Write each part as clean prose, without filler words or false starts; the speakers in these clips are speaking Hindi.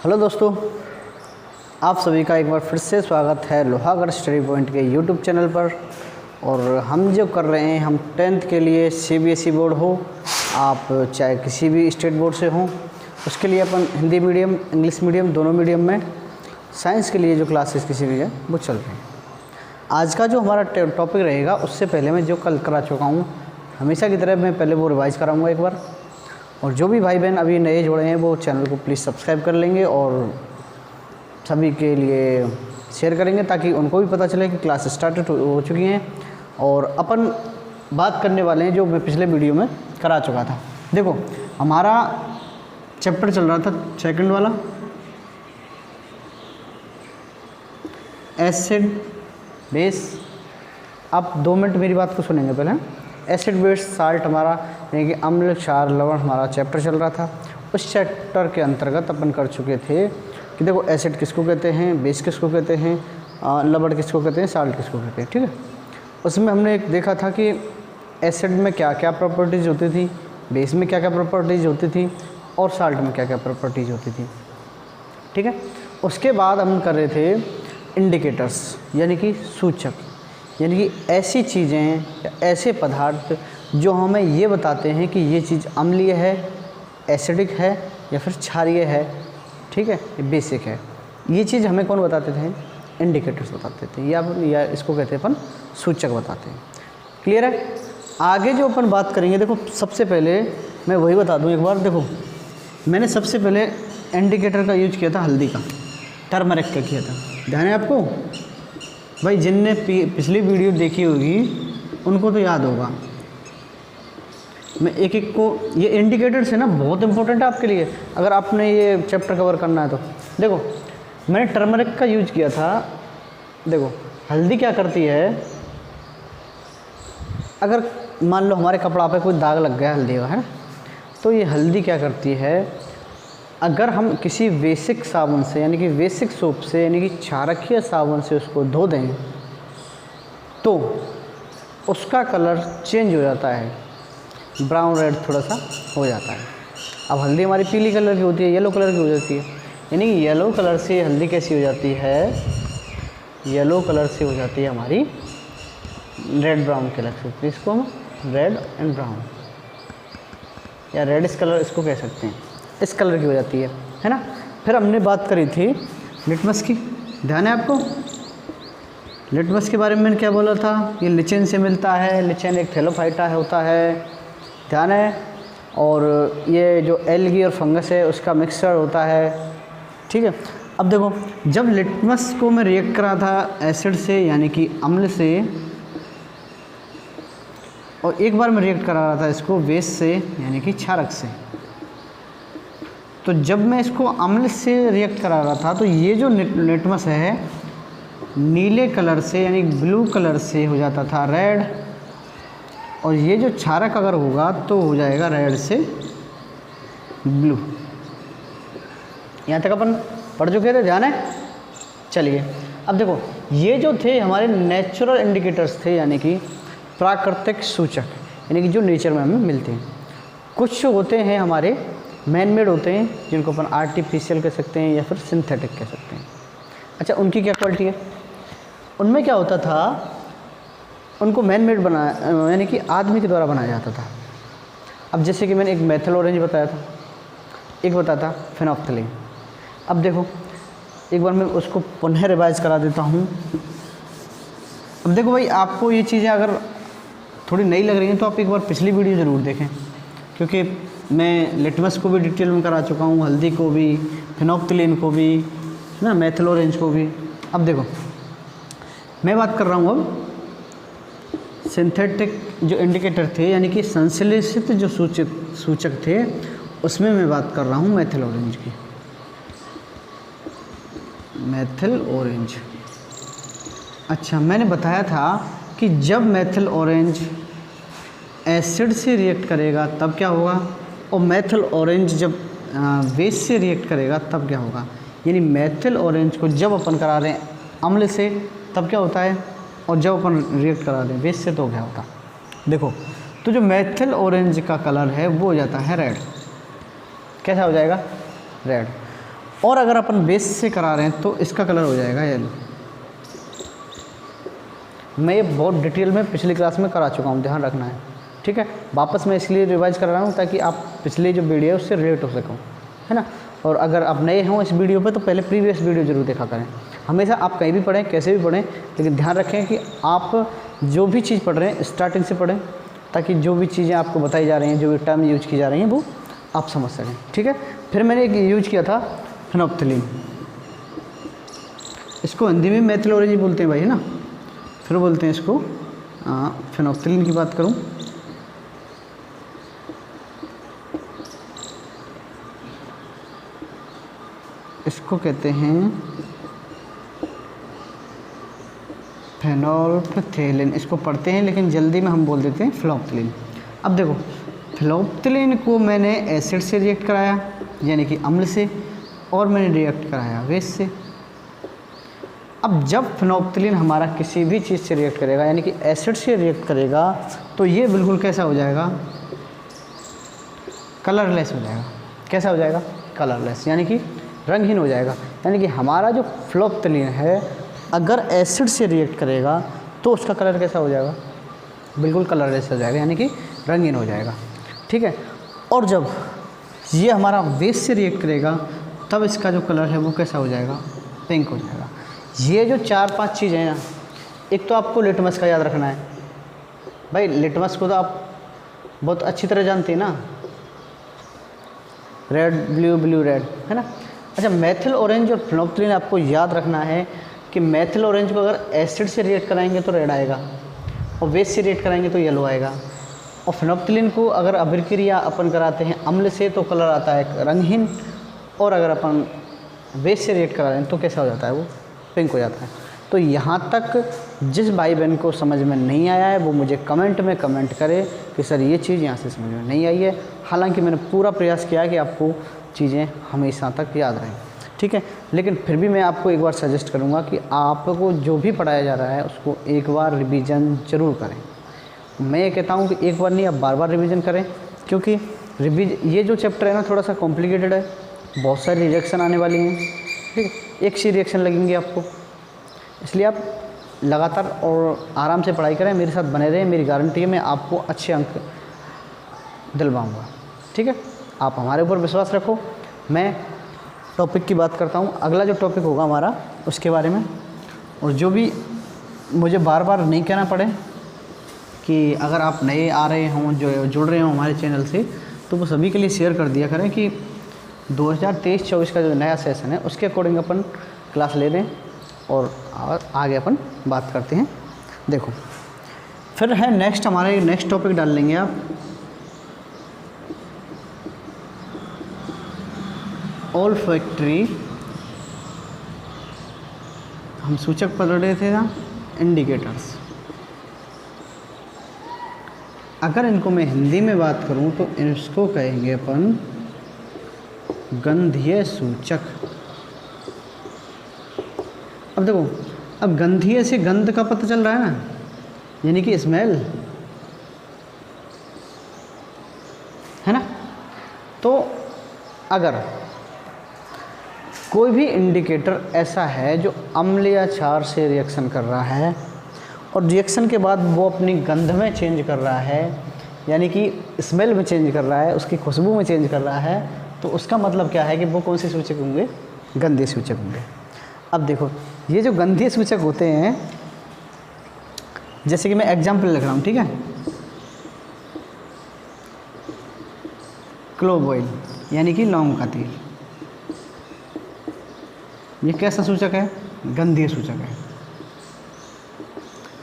हेलो दोस्तों, आप सभी का एक बार फिर से स्वागत है लोहागढ़ स्टडी पॉइंट के यूट्यूब चैनल पर। और हम जो कर रहे हैं, हम 10th के लिए CBSE बोर्ड हो, आप चाहे किसी भी स्टेट बोर्ड से हों, उसके लिए अपन हिंदी मीडियम इंग्लिश मीडियम दोनों मीडियम में साइंस के लिए जो क्लासेस किसी भी है वो चल रहे हैं। आज का जो हमारा टॉपिक रहेगा, उससे पहले मैं जो कल करा चुका हूँ हमेशा की तरह मैं पहले वो रिवाइज़ कराऊँगा एक बार। और जो भी भाई बहन अभी नए जुड़े हैं वो चैनल को प्लीज़ सब्सक्राइब कर लेंगे और सभी के लिए शेयर करेंगे ताकि उनको भी पता चले कि क्लास स्टार्ट हो चुकी हैं। और अपन बात करने वाले हैं जो मैं पिछले वीडियो में करा चुका था। देखो, हमारा चैप्टर चल रहा था सेकंड वाला, एसिड बेस। आप 2 मिनट मेरी बात को सुनेंगे पहले। एसिड बेस साल्ट हमारा यानी कि अम्ल क्षार लवण हमारा चैप्टर चल रहा था। उस चैप्टर के अंतर्गत अपन कर चुके थे कि देखो एसिड किसको कहते हैं, बेस किसको कहते हैं, लवण किसको कहते हैं, साल्ट किसको कहते हैं। ठीक है, उसमें हमने एक देखा था कि एसिड में क्या क्या प्रॉपर्टीज़ होती थी, बेस में क्या क्या प्रॉपर्टीज़ होती थी और साल्ट में क्या क्या प्रॉपर्टीज़ होती थी। ठीक है, उसके बाद हम कर रहे थे इंडिकेटर्स यानी कि सूचक, यानी कि ऐसी चीज़ें या ऐसे पदार्थ जो हमें ये बताते हैं कि ये चीज़ अम्लीय है, एसिडिक है या फिर क्षारीय है। ठीक है, ये बेसिक है। ये चीज़ हमें कौन बताते थे? इंडिकेटर्स बताते थे, या इसको कहते हैं अपन सूचक बताते हैं। क्लियर है? आगे जो अपन बात करेंगे, देखो सबसे पहले मैं वही बता दूं एक बार। देखो, मैंने सबसे पहले इंडिकेटर का यूज किया था हल्दी का, टर्मरिक का किया था। ध्यान है आपको भाई? जिनने पिछली वीडियो देखी होगी उनको तो याद होगा। मैं एक एक को, ये इंडिकेटर्स है ना, बहुत इंपॉर्टेंट है आपके लिए अगर आपने ये चैप्टर कवर करना है तो। देखो, मैंने टर्मरिक का यूज किया था। देखो, हल्दी क्या करती है, अगर मान लो हमारे कपड़ा पे कोई दाग लग गया हल्दी का, है ना, तो ये हल्दी क्या करती है, अगर हम किसी बेसिक साबुन से यानी कि बेसिक सोप से यानी कि क्षारकीय साबुन से उसको धो दें तो उसका कलर चेंज हो जाता है, ब्राउन रेड थोड़ा सा हो जाता है। अब हल्दी हमारी पीली कलर की होती है, येलो कलर की हो जाती है, यानी कि येलो कलर से हल्दी कैसी हो जाती है, येलो कलर से हो जाती है हमारी रेड ब्राउन कलर से। इसको हम रेड एंड ब्राउन या रेडिश कलर इसको कह सकते हैं, इस कलर की हो जाती है ना। फिर हमने बात करी थी लिटमस की। ध्यान है आपको? लिटमस के बारे में मैंने क्या बोला था? ये लिचेन से मिलता है, लिचेन एक थैलोफाइटा होता है, ध्यान है। और ये जो एल्गी और फंगस है उसका मिक्सचर होता है। ठीक है, अब देखो, जब लिटमस को मैं रिएक्ट करा था एसिड से यानी कि अम्ल से, और एक बार मैं रिएक्ट करा रहा था इसको बेस से यानी कि क्षारक से, तो जब मैं इसको अम्ल से रिएक्ट करा रहा था तो ये जो लिटमस है नीले कलर से यानी ब्लू कलर से हो जाता था रेड, और ये जो क्षारक अगर होगा तो हो जाएगा रेड से ब्लू। यहाँ तक अपन पढ़ चुके थे, ध्यान है? चलिए, अब देखो, ये जो थे हमारे नेचुरल इंडिकेटर्स थे यानी कि प्राकृतिक सूचक, यानी कि जो नेचर में हमें मिलते हैं। कुछ होते हैं हमारे मैन मेड होते हैं जिनको अपन आर्टिफिशियल कह सकते हैं या फिर सिंथेटिक कह सकते हैं। अच्छा, उनकी क्या क्वालिटी है? उनमें क्या होता था, उनको मैन मेड बनाया यानी कि आदमी के द्वारा बनाया जाता था। अब जैसे कि मैंने एक मेथिल ऑरेंज बताया था, एक बताया था फेनोल्फ्थालीन। अब देखो, एक बार मैं उसको पुनः रिवाइज करा देता हूँ। अब देखो भाई, आपको ये चीज़ें अगर थोड़ी नई लग रही हैं तो आप एक बार पिछली वीडियो ज़रूर देखें, क्योंकि मैं लिटमस को भी डिटेल में करा चुका हूँ, हल्दी को भी, फेनोल्फ्थालीन को भी, है ना, मेथिल ऑरेंज को भी। अब देखो, मैं बात कर रहा हूँ अब सिंथेटिक जो इंडिकेटर थे यानी कि संश्लेषित जो सूचक थे, उसमें मैं बात कर रहा हूँ मेथिल ऑरेंज की। मेथिल ऑरेंज, अच्छा, मैंने बताया था कि जब मेथिल ऑरेंज एसिड से रिएक्ट करेगा तब क्या होगा, और मेथिल ऑरेंज जब बेस से रिएक्ट करेगा तब क्या होगा। यानी मेथिल ऑरेंज को जब अपन करा रहे हैं अम्ल से तब क्या होता है, और जब अपन रिएक्ट करा दें बेस से तो क्या होता। देखो, तो जो मेथिल ऑरेंज का कलर है वो हो जाता है रेड। कैसा हो जाएगा? रेड। और अगर अपन बेस से करा रहे हैं तो इसका कलर हो जाएगा येलो। मैं ये बहुत डिटेल में पिछली क्लास में करा चुका हूँ, ध्यान रखना है, ठीक है। वापस मैं इसलिए रिवाइज कर रहा हूँ ताकि आप पिछले जो वीडियो है उससे रिलेट हो सको, है ना। और अगर आप नए हों इस वीडियो पे तो पहले प्रीवियस वीडियो ज़रूर देखा करें। हमेशा आप कहीं भी पढ़ें, कैसे भी पढ़ें, लेकिन ध्यान रखें कि आप जो भी चीज़ पढ़ रहे हैं स्टार्टिंग से पढ़ें, ताकि जो भी चीज़ें आपको बताई जा रही हैं, जो भी टर्म यूज की जा रही हैं वो आप समझ सकें, ठीक है। फिर मैंने एक यूज किया था फेनोल्फ्थलीन, इसको हिंदी में मेथिल ऑरेंज बोलते हैं भाई, है ना। फिर बोलते हैं इसको फेनोल्फ्थलीन की बात करूं, इसको कहते हैं फेनोल्फ्थलीन, इसको पढ़ते हैं लेकिन जल्दी में हम बोल देते हैं फेनोल्फ्थलीन। अब देखो फेनोल्फ्थलीन को मैंने एसिड से रिएक्ट कराया, यानी कि अम्ल से, और मैंने रिएक्ट कराया बेस से। अब जब फेनोल्फ्थलीन हमारा किसी भी चीज़ से रिएक्ट करेगा, यानी कि एसिड से रिएक्ट करेगा, तो ये बिल्कुल कैसा हो जाएगा, कलरलेस हो जाएगा। कैसा हो जाएगा, कलरलेस, यानी कि रंगहीन हो जाएगा। यानी कि हमारा जो फेनोल्फ्थलीन है अगर एसिड से रिएक्ट करेगा तो उसका कलर कैसा हो जाएगा, बिल्कुल कलरलेस हो जाएगा, यानी कि रंगीन हो जाएगा, ठीक है। और जब ये हमारा बेस से रिएक्ट करेगा तब इसका जो कलर है वो कैसा हो जाएगा, पिंक हो जाएगा। ये जो 4-5 चीज़ें हैं ना, एक तो आपको लिटमस का याद रखना है भाई, लिटमस को तो आप बहुत अच्छी तरह जानते हैं ना, रेड ब्लू ब्लू रेड, है ना। अच्छा, मेथिल ऑरेंज और फेनोल्फ्थलीन आपको याद रखना है कि मेथिल ऑरेंज को अगर एसिड से रिएक्ट कराएंगे तो रेड आएगा, और बेस से रिएक्ट कराएंगे तो येलो आएगा। और फेनोल्फ्थलीन को अगर अभिक्रिया अपन कराते हैं अम्ल से तो कलर आता है रंगहीन, और अगर अपन बेस से रिएक्ट करा रहे हैं तो कैसा हो जाता है, वो पिंक हो जाता है। तो यहाँ तक जिस भाई बहन को समझ में नहीं आया है वो मुझे कमेंट में कमेंट करे कि सर ये चीज़ यहाँ से समझ में नहीं आई है। हालांकि मैंने पूरा प्रयास किया कि आपको चीज़ें हमेशा तक याद रहें, ठीक है। लेकिन फिर भी मैं आपको एक बार सजेस्ट करूँगा कि आपको जो भी पढ़ाया जा रहा है उसको एक बार रिवीजन ज़रूर करें। मैं ये कहता हूँ कि एक बार नहीं, आप बार बार रिवीजन करें, क्योंकि ये जो चैप्टर है ना थोड़ा सा कॉम्प्लिकेटेड है, बहुत सारी रिएक्शन आने वाली हैं, ठीक है। एक सी रिएक्शन लगेंगी आपको, इसलिए आप लगातार और आराम से पढ़ाई करें, मेरे साथ बने रहें। मेरी गारंटी है मैं आपको अच्छे अंक दिलवाऊँगा, ठीक है। आप हमारे ऊपर विश्वास रखो। मैं टॉपिक की बात करता हूँ, अगला जो टॉपिक होगा हमारा उसके बारे में, और जो भी मुझे बार बार नहीं कहना पड़े कि अगर आप नए आ रहे हों, जो जुड़ रहे हों हमारे चैनल से, तो वो सभी के लिए शेयर कर दिया करें कि 2023-24 का जो नया सेशन है उसके अकॉर्डिंग अपन क्लास ले लें और आगे अपन बात करते हैं। देखो फिर है नेक्स्ट, हमारे नेक्स्ट टॉपिक डाल लेंगे आप ऑल्फैक्टरी, हम सूचक पढ़ रहे थे ना, इंडिकेटर्स। अगर इनको मैं हिंदी में बात करूं तो इसको कहेंगे अपन गंधीय सूचक। अब देखो, अब गंधीय से गंध का पता चल रहा है ना, यानी कि स्मेल, है ना। तो अगर कोई भी इंडिकेटर ऐसा है जो अम्ल या क्षार से रिएक्शन कर रहा है और रिएक्शन के बाद वो अपनी गंध में चेंज कर रहा है, यानी कि स्मेल में चेंज कर रहा है, उसकी खुशबू में चेंज कर रहा है, तो उसका मतलब क्या है कि वो कौन से सूचक होंगे, गंधीय सूचक होंगे। अब देखो ये जो गंधीय सूचक होते हैं, जैसे कि मैं एग्जाम्पल लिख रहा हूँ, ठीक है। क्लोव ऑयल यानी कि लौंग का तेल, ये कैसा सूचक है, गंधीय सूचक है।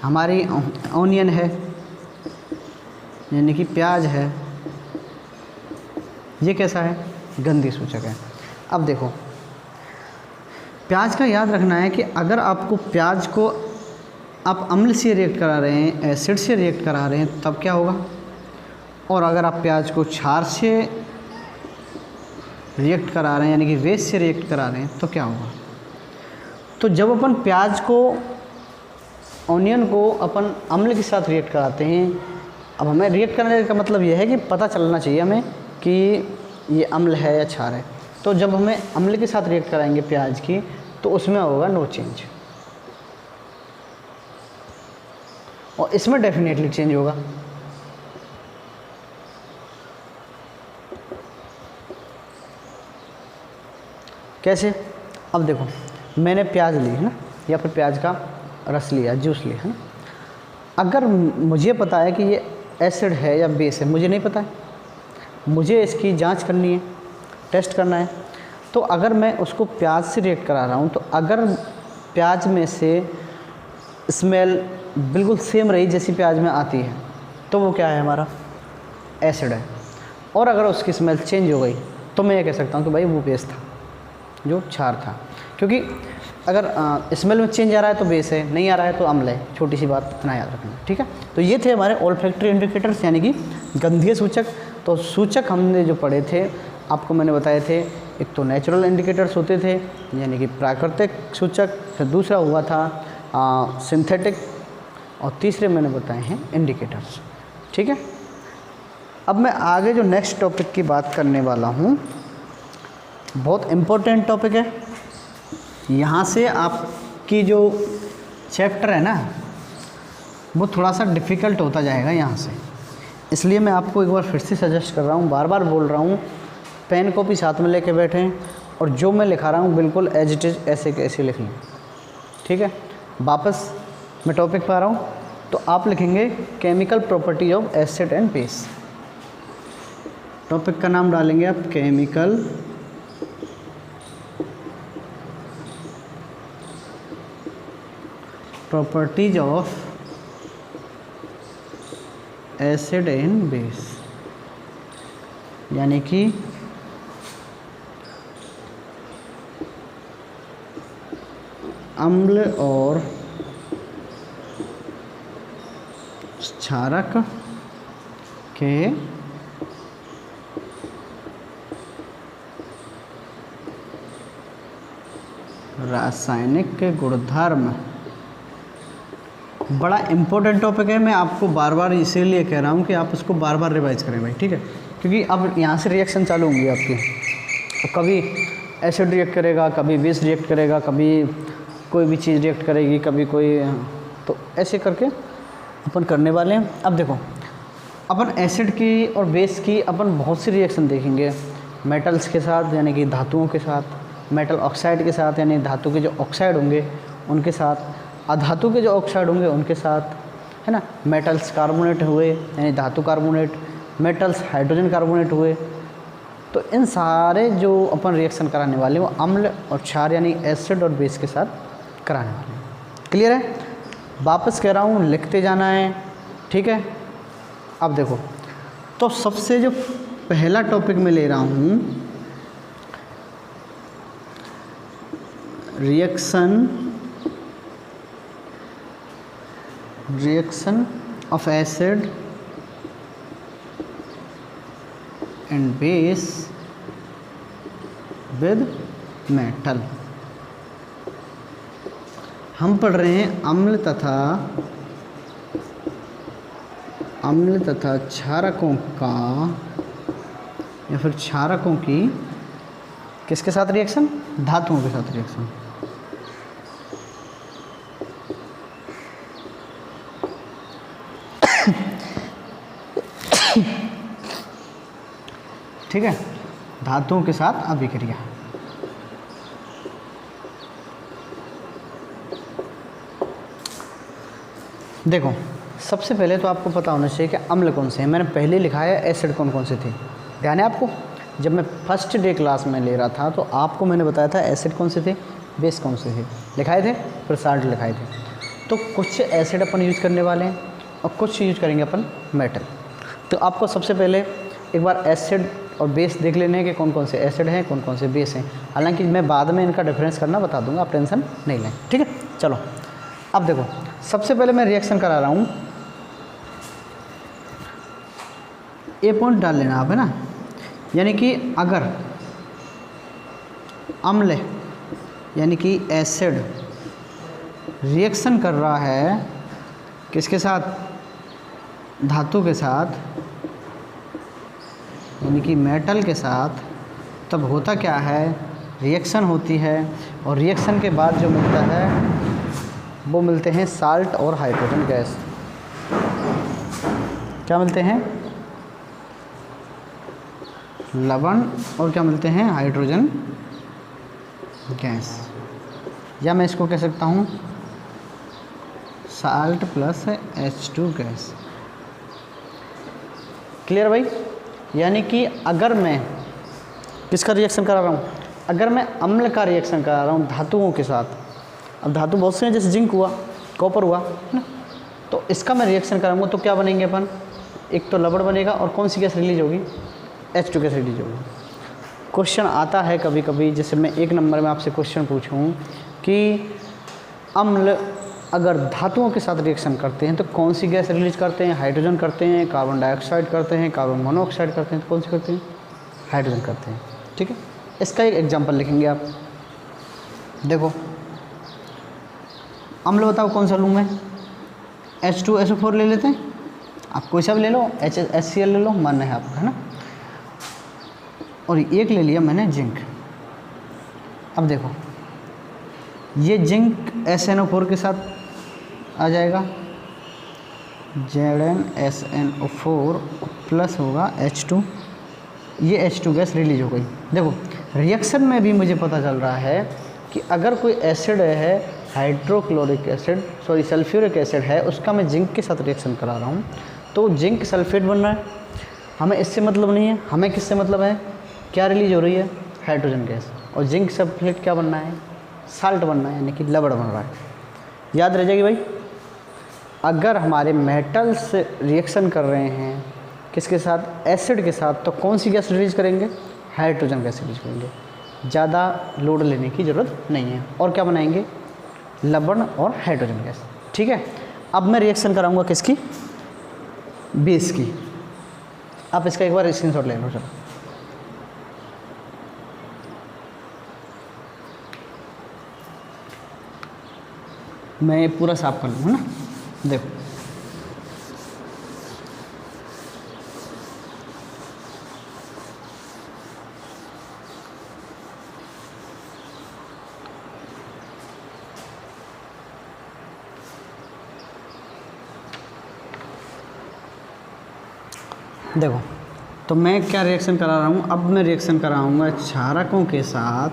हमारी ऑनियन है यानी कि प्याज है, ये कैसा है, गंधीय सूचक है। अब देखो प्याज का याद रखना है कि अगर आपको प्याज को आप अम्ल से रिएक्ट करा रहे हैं, एसिड से रिएक्ट करा रहे हैं, तब क्या होगा, और अगर आप प्याज को क्षार से रिएक्ट करा रहे हैं यानी कि बेस से रिएक्ट करा रहे हैं तो क्या होगा। तो जब अपन प्याज को, ऑनियन को अपन अम्ल के साथ रिएक्ट कराते हैं, अब हमें रिएक्ट करने का मतलब यह है कि पता चलना चाहिए हमें कि ये अम्ल है या क्षार है। तो जब हमें अम्ल के साथ रिएक्ट कराएंगे प्याज की तो उसमें होगा नो चेंज, और इसमें डेफिनेटली चेंज होगा। कैसे? अब देखो, मैंने प्याज ली है ना, या फिर प्याज का रस लिया, जूस लिया है ना, अगर मुझे पता है कि ये एसिड है या बेस है, मुझे नहीं पता है, मुझे इसकी जांच करनी है, टेस्ट करना है। तो अगर मैं उसको प्याज से रिएक्ट करा रहा हूँ, तो अगर प्याज में से स्मेल बिल्कुल सेम रही जैसी प्याज में आती है, तो वो क्या है, हमारा एसिड है। और अगर उसकी स्मेल चेंज हो गई तो मैं ये कह सकता हूँ कि भाई वो बेस था, जो क्षार था। क्योंकि अगर स्मेल में चेंज आ रहा है तो बेस है, नहीं आ रहा है तो अम्ल है। छोटी सी बात इतना याद रखना, ठीक है। तो ये थे हमारे ओल्फैक्टरी इंडिकेटर्स, यानी कि गंधीय सूचक। तो सूचक हमने जो पढ़े थे, आपको मैंने बताए थे, एक तो नेचुरल इंडिकेटर्स होते थे, यानी कि प्राकृतिक सूचक, फिर दूसरा हुआ था सिंथेटिक, और तीसरे मैंने बताए हैं इंडिकेटर्स, ठीक है। अब मैं आगे जो नेक्स्ट टॉपिक की बात करने वाला हूँ, बहुत इम्पोर्टेंट टॉपिक है। यहाँ से आपकी जो चैप्टर है ना, वो थोड़ा सा डिफ़िकल्ट होता जाएगा यहाँ से, इसलिए मैं आपको एक बार फिर से सजेस्ट कर रहा हूँ, बार बार बोल रहा हूँ, पेन कॉपी साथ में लेके बैठें, और जो मैं लिखा रहा हूँ बिल्कुल एज इट इज़ ऐसे के ऐसे लिख लें, ठीक है। वापस मैं टॉपिक पर आ रहा हूँ, तो आप लिखेंगे chemical property of acid and base. Topic का नाम डालेंगे आप chemical properties of acid and base, यानी कि अम्ल और क्षारक के रासायनिक गुणधर्म। बड़ा इम्पोर्टेंट टॉपिक है, मैं आपको बार बार इसीलिए कह रहा हूँ कि आप उसको बार बार रिवाइज करें भाई, ठीक है। क्योंकि अब यहाँ से रिएक्शन चालू होंगी आपकी, तो कभी एसिड रिएक्ट करेगा, कभी बेस रिएक्ट करेगा, कभी कोई भी चीज़ रिएक्ट करेगी, कभी कोई, तो ऐसे करके अपन करने वाले हैं। अब देखो, अपन एसिड की और बेस की अपन बहुत सी रिएक्शन देखेंगे, मेटल्स के साथ यानी कि धातुओं के साथ, मेटल ऑक्साइड के साथ यानी धातु के जो ऑक्साइड होंगे उनके साथ, अधातु के जो ऑक्साइड होंगे उनके साथ, है ना। मेटल्स कार्बोनेट हुए यानी धातु कार्बोनेट, मेटल्स हाइड्रोजन कार्बोनेट हुए। तो इन सारे जो अपन रिएक्शन कराने वाले हैं वो अम्ल और क्षार यानी एसिड और बेस के साथ कराने वाले हैं। क्लियर है? वापस कह रहा हूँ, लिखते जाना है, ठीक है। अब देखो, तो सबसे जो पहला टॉपिक मैं ले रहा हूँ, reaction of acid and base with metal. हम पढ़ रहे हैं अम्ल तथा क्षारकों का या फिर क्षारकों की किसके साथ रिएक्शन? धातुओं के साथ रिएक्शन। ठीक है, धातुओं के साथ अभिक्रिया। देखो, सबसे पहले तो आपको पता होना चाहिए कि अम्ल कौन से हैं। मैंने पहले लिखा है एसिड कौन कौन से थे, ध्यान है आपको? जब मैं फर्स्ट डे क्लास में ले रहा था तो आपको मैंने बताया था एसिड कौन से थे, बेस कौन से थे, लिखाए थे, फिर साल्ट लिखाए थे। तो कुछ एसिड अपन यूज करने वाले हैं और कुछ यूज करेंगे अपन मेटल। तो आपको सबसे पहले एक बार एसिड और बेस देख लेने हैं कि कौन कौन से एसिड हैं, कौन कौन से बेस हैं। हालांकि मैं बाद में इनका डिफरेंस करना बता दूंगा, आप टेंशन नहीं लें, ठीक है। चलो, अब देखो, सबसे पहले मैं रिएक्शन करा रहा हूँ, ए पॉइंट डाल लेना आप, है ना। यानी कि अगर अम्ल यानी कि एसिड रिएक्शन कर रहा है किसके साथ? धातु के साथ यानी कि मेटल के साथ, तब होता क्या है, रिएक्शन होती है और रिएक्शन के बाद जो मिलता है वो मिलते हैं साल्ट और हाइड्रोजन गैस। क्या मिलते हैं, लवण और क्या मिलते हैं, हाइड्रोजन गैस, या मैं इसको कह सकता हूँ salt plus H2 gas. Clear भाई। यानी कि अगर मैं किसका रिएक्शन करा रहा हूँ, अगर मैं अम्ल का रिएक्शन करा रहा हूँ धातुओं के साथ, अब धातु बहुत से हैं जैसे जिंक हुआ, कॉपर हुआ, है ना, तो इसका मैं रिएक्शन कराऊंगा तो क्या बनेंगे अपन, एक तो लवण बनेगा और कौन सी गैस रिलीज होगी, H2 गैस रिलीज होगी। क्वेश्चन आता है कभी कभी, जैसे मैं 1 नंबर में आपसे क्वेश्चन पूछूं कि अम्ल अगर धातुओं के साथ रिएक्शन करते हैं तो कौन सी गैस रिलीज करते हैं, हाइड्रोजन करते हैं, कार्बन डाइऑक्साइड करते हैं, कार्बन मोनोऑक्साइड करते हैं, तो कौन सी करते हैं, हाइड्रोजन करते हैं। ठीक है, इसका एक एग्जांपल लिखेंगे आप। देखो अम्ल बताओ कौन सा लूँ मैं, H2SO4 ले लेते हैं, आप कोई सा भी ले लो, HCl ले लो, मन है आपका, है ना, और एक ले लिया मैंने जिंक। अब देखो ये जिंक SnO4 के साथ आ जाएगा, ZnSnO4 प्लस होगा H2, ये H2 गैस रिलीज हो गई। देखो रिएक्शन में भी मुझे पता चल रहा है कि अगर कोई एसिड है, hydrochloric acid, sorry sulphuric acid है, उसका मैं जिंक के साथ रिएक्शन करा रहा हूँ तो जिंक सल्फेट बन रहा है। हमें इससे मतलब नहीं है, हमें किससे मतलब है, क्या रिलीज हो रही है, हाइड्रोजन गैस, और जिंक सल्फेट क्या बनना है, साल्ट बनना है, यानी कि लवण बन रहा है। याद रह जाएगी भाई। अगर हमारे मेटल्स रिएक्शन कर रहे हैं किसके साथ, एसिड के साथ, तो कौन सी गैस रिलीज करेंगे, हाइड्रोजन गैस रिलीज करेंगे। ज़्यादा लोड लेने की ज़रूरत नहीं है, और क्या बनाएंगे, लवण और हाइड्रोजन गैस। ठीक है, अब मैं रिएक्शन कराऊंगा किसकी, बेस की। आप इसका एक बार स्क्रीनशॉट ले लो। चलो मैं पूरा साफ कर लूँ, है ना। देखो देखो तो मैं क्या रिएक्शन करा रहा हूँ, अब मैं रिएक्शन कराऊंगा क्षारकों के साथ।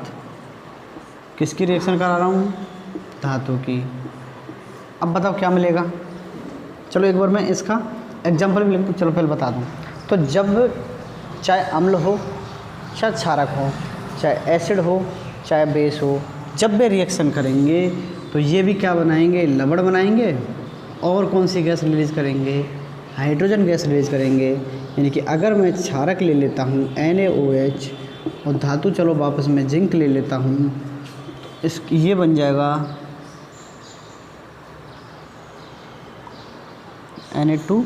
किसकी रिएक्शन करा रहा हूँ, धातु की। अब बताओ क्या मिलेगा, चलो एक बार मैं इसका एग्जांपल भी लिखूँ, चलो पहले बता दूँ। तो जब चाहे अम्ल हो, चाहे क्षारक हो, चाहे एसिड हो, चाहे बेस हो, जब वे रिएक्शन करेंगे तो ये भी क्या बनाएंगे, लवण बनाएंगे, और कौन सी गैस रिलीज़ करेंगे, हाइड्रोजन गैस रिलीज़ करेंगे। यानी कि अगर मैं क्षारक ले लेता हूँ NaOH, और धातु चलो वापस मैं जिंक ले लेता हूँ, इस ये बन जाएगा Na2ZnO।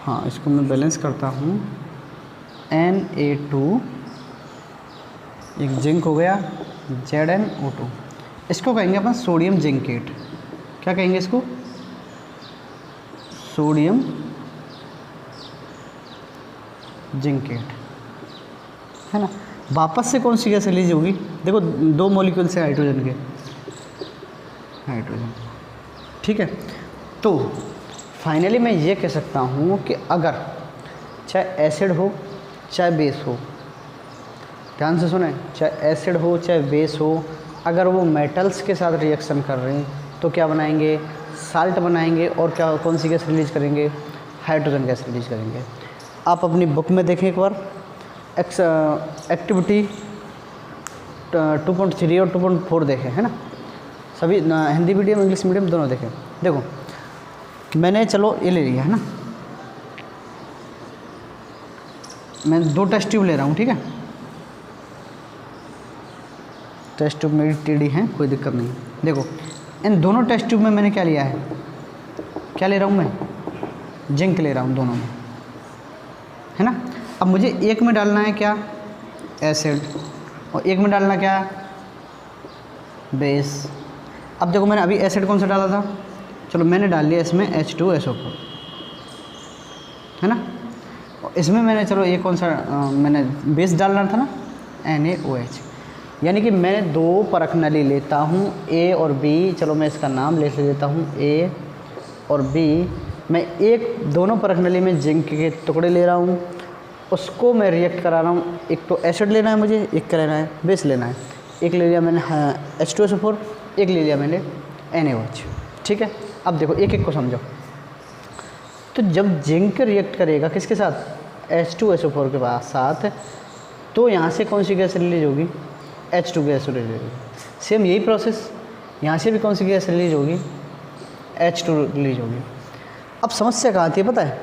हाँ, इसको मैं बैलेंस करता हूँ, Na2 एक जिंक हो गया, ZnO2, इसको कहेंगे अपन सोडियम जिंकेट। क्या कहेंगे इसको, सोडियम जिंकेट, है ना। वापस से कौन सी गैस रिलीज होगी, देखो 2 मॉलिक्यूल से हाइड्रोजन के, हाइड्रोजन। ठीक है, तो फाइनली मैं ये कह सकता हूँ कि अगर चाहे एसिड हो चाहे बेस हो, ध्यान से सुने, चाहे एसिड हो चाहे बेस हो, अगर वो मेटल्स के साथ रिएक्शन कर रहे हैं तो क्या बनाएंगे, साल्ट बनाएंगे, और क्या कौन सी गैस रिलीज करेंगे, हाइड्रोजन गैस रिलीज करेंगे। आप अपनी बुक में देखें एक बार, एक्टिविटी 2.3 और 2.4 देखें, है ना, सभी हिंदी मीडियम इंग्लिश मीडियम दोनों देखें। देखो मैंने चलो ये ले लिया, है ना, मैं 2 टेस्ट ट्यूब ले रहा हूँ। ठीक है, टेस्ट ट्यूब मेरी टेढ़ी है, कोई दिक्कत नहीं। देखो इन दोनों टेस्ट ट्यूब में मैंने क्या लिया है, क्या ले रहा हूँ मैं, जिंक ले रहा हूँ दोनों में, है ना। अब मुझे एक में डालना है क्या, एसिड, और एक में डालना क्या, बेस। अब देखो मैंने अभी एसिड कौन सा डाला था, चलो मैंने डाल लिया इसमें H2SO4, है ना। इसमें मैंने चलो ये कौन सा मैंने बेस डालना था ना, NaOH, यानी कि मैं दो परख नली लेता हूँ A और B, चलो मैं इसका नाम ले लेता हूँ A और B। मैं दोनों परख नली में जिंक के टुकड़े ले रहा हूँ, उसको मैं रिएक्ट करा रहा हूँ। एक तो एसिड लेना है मुझे, एक क्या लेना है, बेस लेना है। एक ले लिया मैंने H2SO4, एक ले लिया मैंने NaOH, ठीक है। अब देखो एक एक को समझो। तो जब जिंक रिएक्ट करेगा किसके साथ, H2SO4 के साथ, तो यहाँ से कौन सी गैस रिलीज होगी, H2 गैस रिलीज होगी। सेम यही प्रोसेस यहाँ से भी कौन सी गैस रिलीज होगी, H2 रिलीज होगी। अब समस्या कहाँ आती है पता है,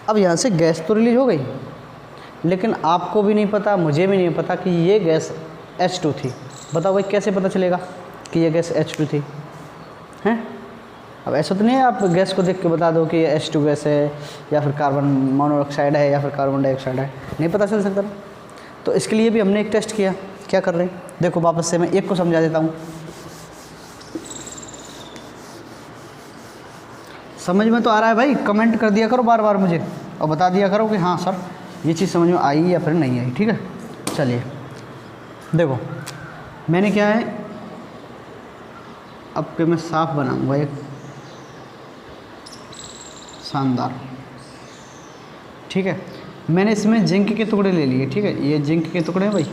अब यहाँ से गैस तो रिलीज हो गई, लेकिन आपको भी नहीं पता, मुझे भी नहीं पता कि ये गैस H2 थी। बताओ भाई कैसे पता चलेगा कि ये गैस H2 थी, हैं। अब ऐसा तो नहीं है आप गैस को देख के बता दो कि ये H2 गैस है, या फिर कार्बन मोनोऑक्साइड है, या फिर कार्बन डाइऑक्साइड है, नहीं पता चल सकता। तो इसके लिए भी हमने एक टेस्ट किया। क्या कर रहे हैं देखो, वापस से मैं एक को समझा देता हूँ। समझ में तो आ रहा है भाई, कमेंट कर दिया करो बार बार मुझे, और बता दिया करो कि हाँ सर ये चीज़ समझ में आई या फिर नहीं आई, ठीक है। चलिए देखो मैंने क्या है, अब के मैं साफ बनाऊंगा एक शानदार, ठीक है। मैंने इसमें जिंक के टुकड़े ले लिए, ठीक है। ये जिंक के टुकड़े हैं भाई,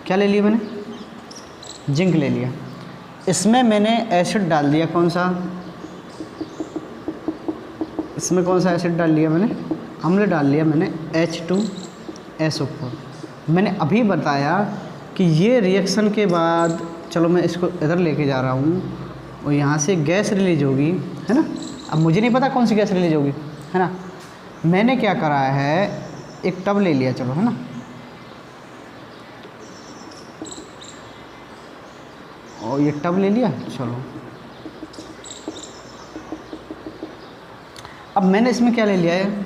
क्या ले लिया मैंने, जिंक ले लिया। इसमें मैंने एसिड डाल दिया, कौन सा, इसमें कौन सा एसिड डाल लिया मैंने, अम्ल डाल लिया मैंने H2SO4। मैंने अभी बताया कि ये रिएक्शन के बाद, चलो मैं इसको इधर लेके जा रहा हूँ, और यहाँ से गैस रिलीज होगी, है ना। अब मुझे नहीं पता कौन सी गैस रिलीज होगी, है ना। मैंने क्या करा है, एक टब ले लिया, चलो, है ना। और ये टब ले लिया, चलो। अब मैंने इसमें क्या ले लिया है,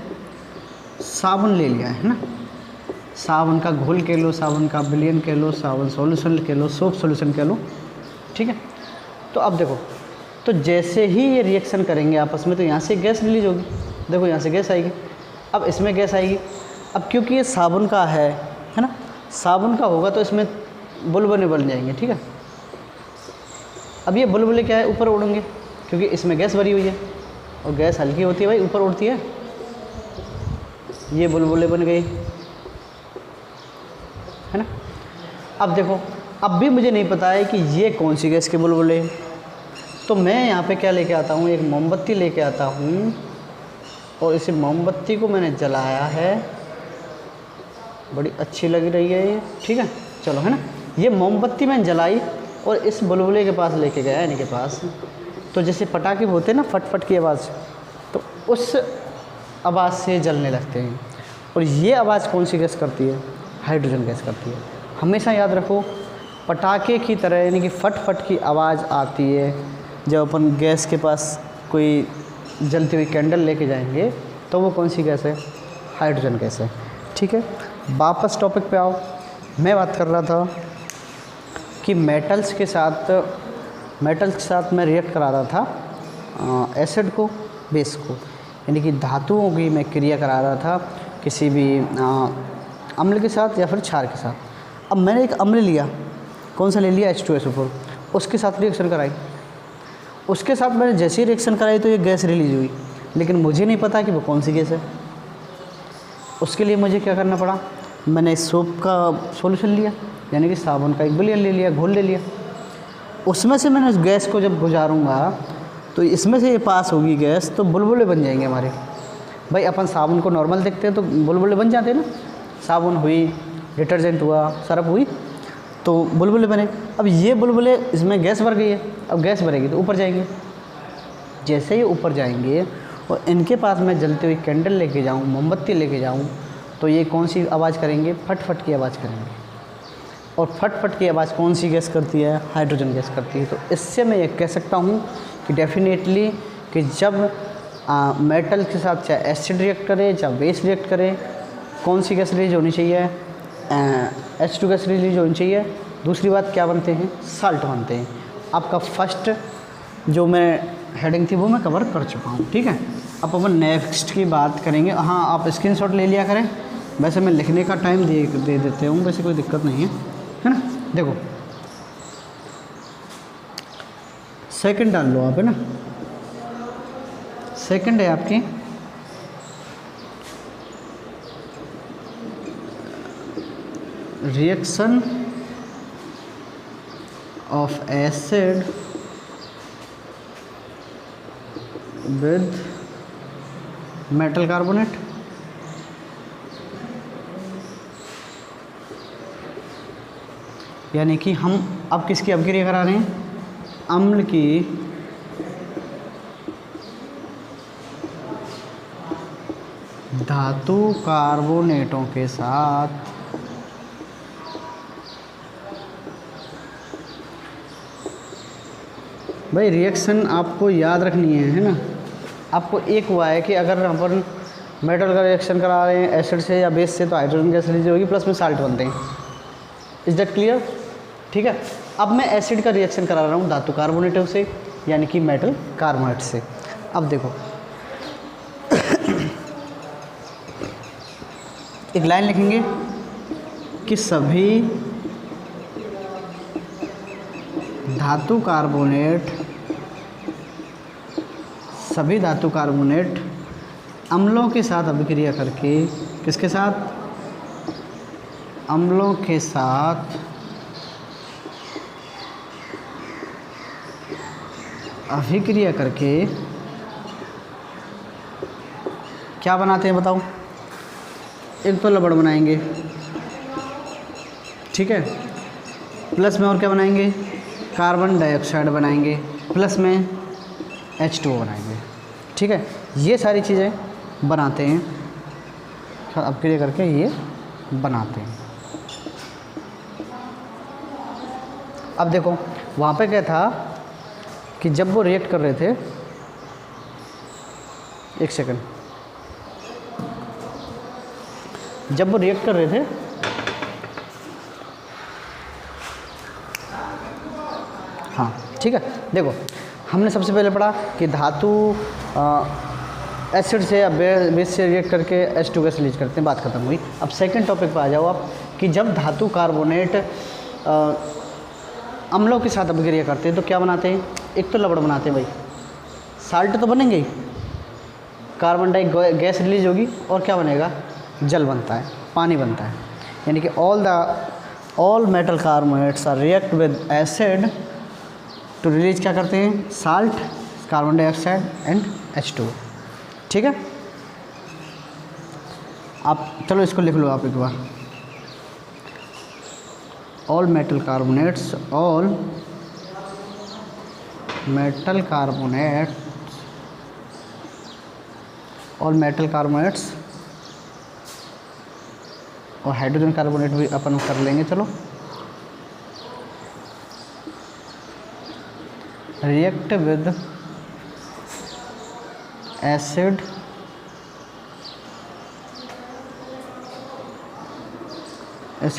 साबुन ले लिया है ना। साबुन का घोल कह लो, साबुन का विलयन कह लो, साबुन सॉल्यूशन कह लो, सोप सॉल्यूशन कह लो, ठीक है। तो अब देखो, तो जैसे ही ये रिएक्शन करेंगे आपस में, तो यहाँ से गैस रिलीज होगी। देखो यहाँ से गैस आएगी, अब इसमें गैस आएगी। अब क्योंकि ये साबुन का है ना, साबुन का होगा तो इसमें बुलबुले बन जाएंगे, ठीक है। अब ये बुलबुले क्या है, ऊपर उड़ेंगे, क्योंकि इसमें गैस भरी हुई है, और गैस हल्की होती है भाई, ऊपर उड़ती है। ये बुलबुले बन गए, है ना। अब देखो, अब भी मुझे नहीं पता है कि ये कौन सी गैस के बुलबुले हैं, तो मैं यहाँ पे क्या लेके आता हूँ, एक मोमबत्ती लेके आता हूँ, और इस मोमबत्ती को मैंने जलाया है, बड़ी अच्छी लग रही है ये, ठीक है। चलो, है ना, ये मोमबत्ती मैंने जलाई और इस बुलबुले के पास लेके गया, इनके पास। तो जैसे पटाखे होते हैं ना, फट फट की आवाज़, तो उस आवाज़ से जलने लगते हैं। और ये आवाज़ कौन सी गैस करती है, हाइड्रोजन गैस करती है। हमेशा याद रखो, पटाखे की तरह, यानी कि फट फट की आवाज़ आती है जब अपन गैस के पास कोई जलती हुई कैंडल लेके जाएंगे, तो वो कौन सी गैस है, हाइड्रोजन गैस है, ठीक है। वापस टॉपिक पे आओ। मैं बात कर रहा था कि मेटल्स के साथ मैं रिएक्ट करा रहा था एसिड को, बेस को, यानी कि धातुओं की मैं क्रिया करा रहा था किसी भी अम्ल के साथ या फिर क्षार के साथ। अब मैंने एक अम्ल लिया, कौन सा ले लिया, H2SO4, उसके साथ रिएक्शन कराई। उसके साथ मैंने जैसे ही रिएक्शन कराई तो ये गैस रिलीज हुई, लेकिन मुझे नहीं पता कि वो कौन सी गैस है। उसके लिए मुझे क्या करना पड़ा, मैंने सोप का सॉल्यूशन लिया, यानी कि साबुन का एक विलयन ले लिया, घोल ले लिया। उसमें से मैंने उस गैस को जब गुजारूंगा तो इसमें से ये पास होगी गैस, तो बुलबुले बन जाएंगे हमारे। भाई अपन साबुन को नॉर्मल देखते हैं तो बुलबुले बन जाते हैं ना, साबुन हुई, डिटर्जेंट हुआ, सरफ हुई, तो बुलबुले बने। अब ये बुलबुले, इसमें गैस भर गई है, अब गैस भरेगी तो ऊपर जाएंगे। जैसे ही ऊपर जाएंगे और इनके पास मैं जलती हुई कैंडल लेके जाऊँ, मोमबत्ती लेके जाऊँ, तो ये कौन सी आवाज़ करेंगे, फट फट की आवाज़ करेंगे। और फट फट की आवाज़ कौन सी गैस करती है, हाइड्रोजन गैस करती है। तो इससे मैं ये कह सकता हूँ कि डेफिनेटली कि जब मेटल के साथ चाहे एसिड रिएक्ट करे चाहे बेस रिएक्ट करे, कौन सी गैस रिलीज होनी चाहिए, H2 गैस रिलीज होनी चाहिए। दूसरी बात क्या बनते हैं, साल्ट बनते हैं। आपका फर्स्ट जो मैं हेडिंग थी वो मैं कवर कर चुका हूँ। ठीक है, अब अपन नेक्स्ट की बात करेंगे। हाँ, आप स्क्रीनशॉट ले लिया करें, वैसे मैं लिखने का टाइम दे देते हूँ, वैसे कोई दिक्कत नहीं है ना। देखो सेकंड डाल लो आप, है ना। सेकंड है आपकी reaction of acid with metal carbonate. यानी कि हम अब किसकी अभिक्रिया करा रहे हैं, अम्ल की धातु कार्बोनेटों के साथ भाई रिएक्शन आपको याद रखनी है ना। आपको एक हुआ है कि अगर अपन मेटल का रिएक्शन करा रहे हैं एसिड से या बेस से तो हाइड्रोजन गैस रिलीज होगी, प्लस में साल्ट बनते हैं। Is that clear? ठीक है, अब मैं एसिड का रिएक्शन करा रहा हूँ धातु कार्बोनेटों से, यानी कि मेटल कार्बोनेट से। अब देखो एक लाइन लिखेंगे कि सभी धातु कार्बोनेट अम्लों के साथ अभिक्रिया करके, किसके साथ, अम्लों के साथ अभिक्रिया करके क्या बनाते हैं बताओ। एक तो लवण बनाएंगे, ठीक है, प्लस में और क्या बनाएंगे, कार्बन डाइऑक्साइड बनाएंगे, प्लस में H2O बनाएंगे। ठीक है, ये सारी चीज़ें बनाते हैं, अभिक्रिया करके ये बनाते हैं। अब देखो वहाँ पे क्या था कि जब वो रिएक्ट कर रहे थे, एक सेकंड, जब वो रिएक्ट कर रहे थे हाँ ठीक है, देखो हमने सबसे पहले पढ़ा कि धातु एसिड से या बेस से रिएक्ट करके H2 गैस रिलीज करते हैं, बात खत्म हुई। अब सेकंड टॉपिक पर आ जाओ आप कि जब धातु कार्बोनेट अम्लों के साथ अभिक्रिया करते हैं तो क्या बनाते हैं, एक तो लवण बनाते हैं भाई, साल्ट तो बनेंगे ही, कार्बन डाई गैस रिलीज होगी और क्या बनेगा, जल बनता है, पानी बनता है। यानी कि all metal carbonates are react with acid to release क्या करते हैं, salt, carbon dioxide and H2। ठीक है, आप चलो इसको लिख लो आप एक बार, ऑल मेटल कार्बोनेट्स और हाइड्रोजन कार्बोनेट भी अपन कर लेंगे। चलो, रिएक्ट विद एसिड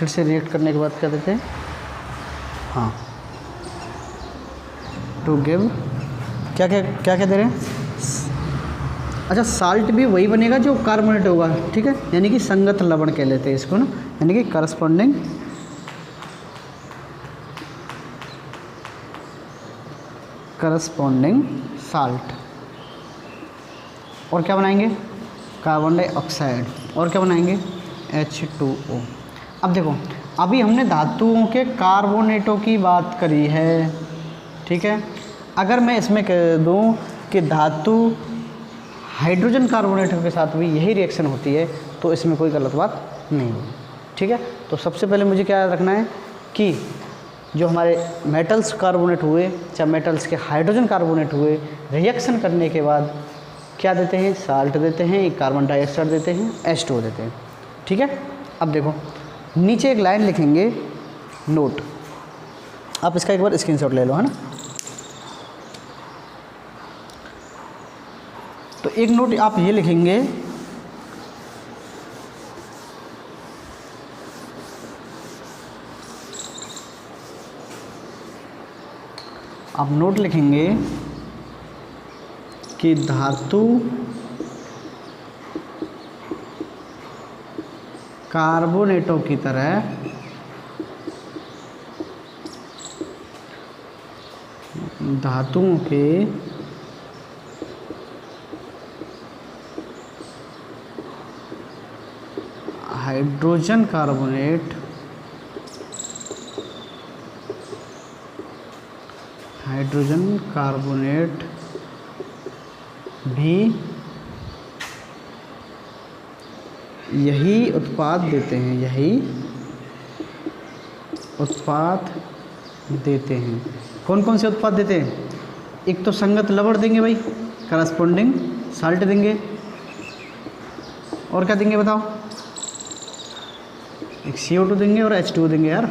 से रिएक्ट करने के बाद क्या देते हैं, हाँ, टू गिव क्या दे रहे हैं, अच्छा साल्ट भी वही बनेगा जो कार्बोनेट होगा। ठीक है, यानी कि संगत लवण कह लेते हैं इसको ना, यानी कि करस्पॉन्डिंग साल्ट। और क्या बनाएंगे, कार्बन डाइऑक्साइड, और क्या बनाएंगे, H2O। अब देखो अभी हमने धातुओं के कार्बोनेटों की बात करी है। ठीक है, अगर मैं इसमें कह दूं कि धातु हाइड्रोजन कार्बोनेटों के साथ भी यही रिएक्शन होती है तो इसमें कोई गलत बात नहीं होगी। ठीक है, तो सबसे पहले मुझे क्या याद रखना है कि जो हमारे मेटल्स कार्बोनेट हुए, चाहे मेटल्स के हाइड्रोजन कार्बोनेट हुए, रिएक्शन करने के बाद क्या देते हैं, साल्ट देते हैं, कार्बन डाइऑक्साइड देते हैं, H2O देते हैं। ठीक है, अब देखो नीचे एक लाइन लिखेंगे, नोट, आप इसका एक बार स्क्रीनशॉट ले लो, है ना। तो एक नोट आप ये लिखेंगे, आप नोट लिखेंगे कि धातु कार्बोनेटों की तरह धातुओं के हाइड्रोजन कार्बोनेट भी यही उत्पाद देते हैं, कौन कौन से उत्पाद देते हैं? एक तो संगत लवण देंगे भाई, करस्पॉन्डिंग साल्ट देंगे, और क्या देंगे बताओ? एक CO2 देंगे और H2O देंगे यार,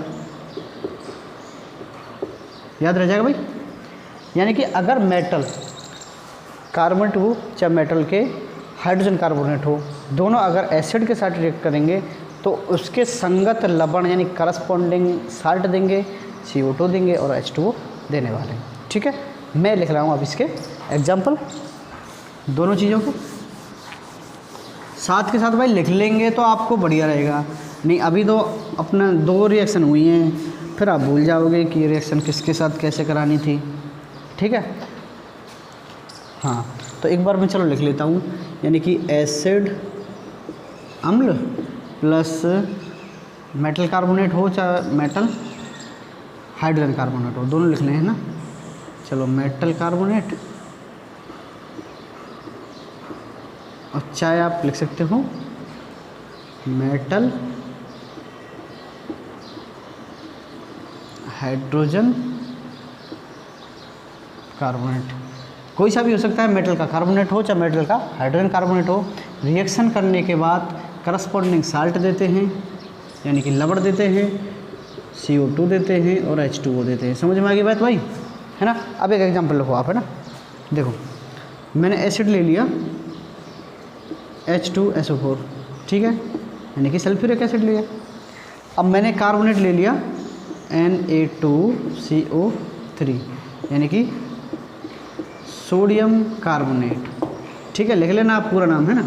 याद रह जाएगा भाई। यानी कि अगर मेटल कार्बोनेट हो चाहे मेटल के हाइड्रोजन कार्बोनेट हो, दोनों अगर एसिड के साथ रिएक्ट करेंगे तो उसके संगत लवण यानी करस्पॉन्डिंग साल्ट देंगे, CO2 देंगे और H2O देने वाले हैं। ठीक है, मैं लिख रहा हूँ अब इसके एग्जाम्पल दोनों चीज़ों के साथ के साथ भाई लिख लेंगे तो आपको बढ़िया रहेगा। नहीं अभी तो अपना 2 रिएक्शन हुई हैं, फिर आप भूल जाओगे कि रिएक्शन किसके साथ कैसे करानी थी। ठीक है, हाँ तो एक बार मैं चलो लिख लेता हूँ, यानी कि एसिड अम्ल प्लस मेटल कार्बोनेट हो चाहे मेटल हाइड्रोजन कार्बोनेट हो, दोनों लिख लें है ना। चलो मेटल कार्बोनेट, और चाहे आप लिख सकते हो मेटल हाइड्रोजन कार्बोनेट, कोई सा भी हो सकता है, मेटल का कार्बोनेट हो चाहे मेटल का हाइड्रोजन कार्बोनेट हो। रिएक्शन करने के बाद करस्पॉन्डिंग साल्ट देते हैं, यानी कि लवण देते हैं, CO2 देते हैं और H2O देते हैं। समझ में आ गई बात भाई, है ना। अब एक एग्जांपल लिखो आप, है ना। देखो मैंने एसिड ले लिया H2SO4, ठीक है, यानी कि सल्फ्यूरिक एसिड लिया। अब मैंने कार्बोनेट ले लिया Na2CO3, यानी कि सोडियम कार्बोनेट। ठीक है, लिख लेना आप पूरा नाम, है ना।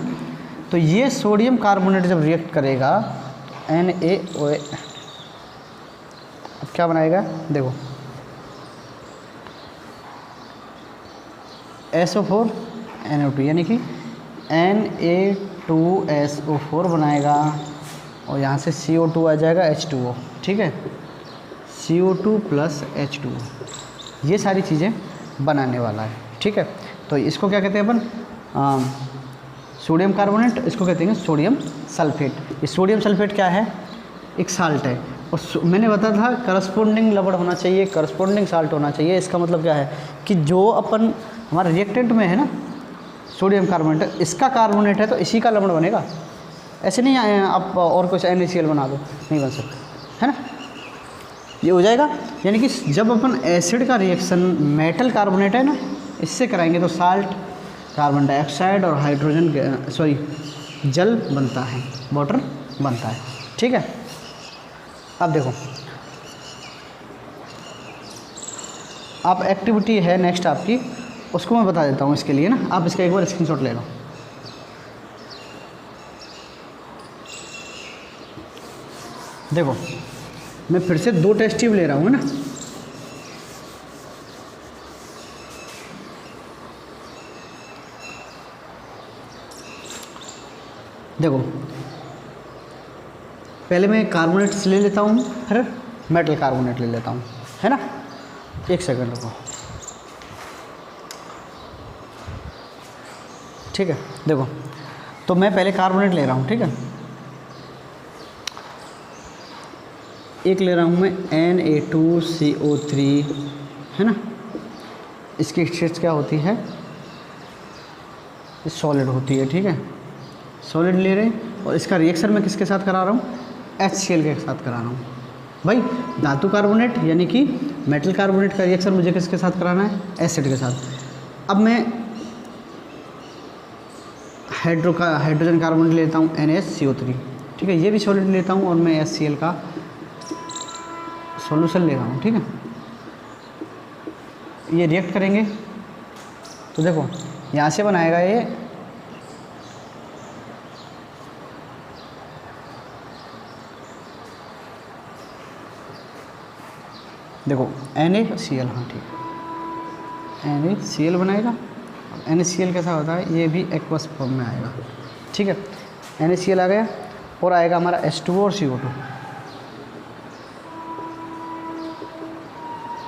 तो ये सोडियम कार्बोनेट जब रिएक्ट करेगा NaOH, अब क्या बनाएगा देखो, SO4 NO2, यानी कि Na2SO4 बनाएगा और यहाँ से CO2 आ जाएगा H2O। ठीक है, CO2 प्लस H2O, ये सारी चीज़ें बनाने वाला है। ठीक है, तो इसको क्या कहते हैं अपन, सोडियम कार्बोनेट, इसको कहते हैं सोडियम सल्फेट। ये सोडियम सल्फेट क्या है, एक साल्ट है, और मैंने बताया था करस्पॉन्डिंग लवण होना चाहिए, करस्पॉन्डिंग साल्ट होना चाहिए। इसका मतलब क्या है कि जो अपन हमारे रिएक्टेंट में है ना सोडियम कार्बोनेट, इसका कार्बोनेट है तो इसी का लवण बनेगा, ऐसे नहीं आप और कुछ NaCl बना दो, नहीं बन सकता, है ना। ये हो जाएगा, यानी कि जब अपन एसिड का रिएक्शन मेटल कार्बोनेट है ना इससे कराएंगे तो साल्ट, कार्बन डाइऑक्साइड और हाइड्रोजन जल बनता है, वाटर बनता है। ठीक है, अब देखो आप एक्टिविटी है नेक्स्ट आपकी, उसको मैं बता देता हूँ इसके लिए ना, आप इसका एक बार स्क्रीनशॉट ले लो। देखो मैं फिर से 2 टेस्ट ट्यूब ले रहा हूँ, है ना। देखो पहले मैं कार्बोनेट्स ले लेता हूँ, फिर मेटल कार्बोनेट ले लेता हूँ, है ना। एक सेकंड रुको, ठीक है। देखो तो मैं पहले कार्बोनेट ले रहा हूँ, ठीक है, एक ले रहा हूँ मैं Na2CO3, है ना। इसकी स्टेट क्या होती है, सॉलिड होती है, ठीक है, सॉलिड ले रहे हैं। और इसका रिएक्शन मैं किसके साथ करा रहा हूँ, HCl के साथ करा रहा हूँ भाई। धातु कार्बोनेट यानी कि मेटल कार्बोनेट का रिएक्शन मुझे किसके साथ कराना है, एसिड के साथ। अब मैं हाइड्रोजन कार्बोनेट लेता हूँ NaCO3, ठीक है, ये भी सॉलिड लेता हूँ और मैं HCl का सॉल्यूशन ले रहा हूँ, ठीक है। ये रिएक्ट करेंगे तो देखो यहाँ से बनाएगा ये देखो NaCl, हाँ ठीक है, NaCl बनाएगा। NaCl कैसा होता है, ये भी एक्वस फॉर्म में आएगा, ठीक है। NaCl आ गया और आएगा हमारा H2O और CO2।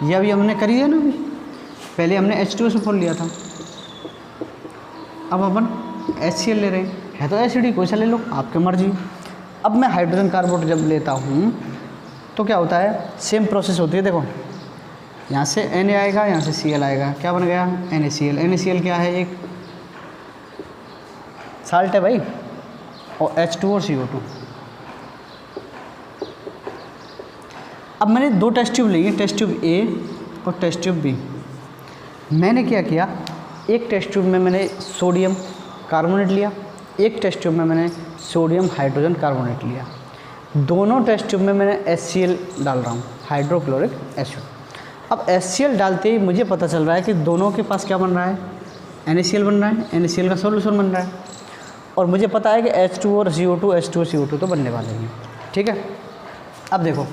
ये अभी हमने करी है ना, अभी पहले हमने H2O से फोड़ लिया था, अब अपन HCl ले रहे हैं, है तो एसिड ही, कोई सा ले लो, आपकी मर्जी। अब मैं हाइड्रोजन कार्बोनेट जब लेता हूँ तो क्या होता है, सेम प्रोसेस होती है। देखो यहाँ से Na आएगा, यहाँ से Cl आएगा, क्या बन गया, NaCl। NaCl क्या है, एक साल्ट है भाई, और H2O और CO2। अब मैंने दो टेस्ट ट्यूब ली, टेस्ट ट्यूब A और टेस्ट ट्यूब B। मैंने क्या किया, एक टेस्ट ट्यूब में मैंने सोडियम कार्बोनेट लिया, एक टेस्ट ट्यूब में मैंने सोडियम हाइड्रोजन कार्बोनेट लिया। दोनों टेस्ट ट्यूब में मैंने HCl डाल रहा हूँ, हाइड्रोक्लोरिक एसिड। अब HCl डालते ही मुझे पता चल रहा है कि दोनों के पास क्या बन रहा है, NaCl बन रहा है, NaCl का सॉल्यूशन बन रहा है, और मुझे पता है कि H2O और CO2, H2O CO2 तो बनने वाले हैं, ठीक है। अब देखो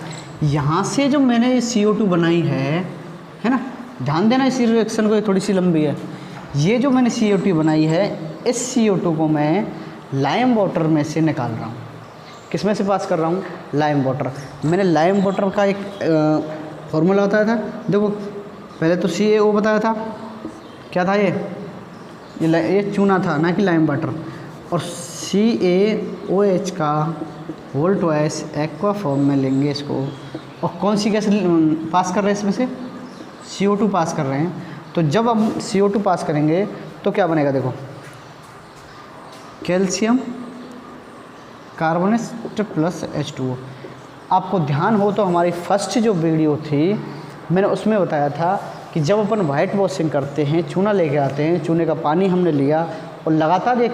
यहाँ से जो मैंने CO2 बनाई है ना, ध्यान देना इसी रिएक्शन को, ये थोड़ी सी लंबी है। ये जो मैंने CO2 बनाई है, इस CO2 को मैं लाइम वाटर में से निकाल रहा हूँ। किस में से पास कर रहा हूँ, लाइम वाटर। मैंने लाइम वाटर का एक फॉर्मूला बताया था, देखो पहले तो CaO बताया था, क्या था ये चूना था, ना कि लाइम वाटर। और CaOH का होल ट्वाइस एक्वा फॉर्म में लेंगे इसको, और कौन सी गैस पास कर रहे हैं इसमें से, CO2 पास कर रहे हैं। तो जब हम CO2 पास करेंगे तो क्या बनेगा, देखो कैल्शियम कार्बोनेट प्लस H2O। आपको ध्यान हो तो हमारी फर्स्ट जो वीडियो थी मैंने उसमें बताया था कि जब अपन वाइट वॉशिंग करते हैं, चूना लेके आते हैं, चूने का पानी हमने लिया और लगातार ये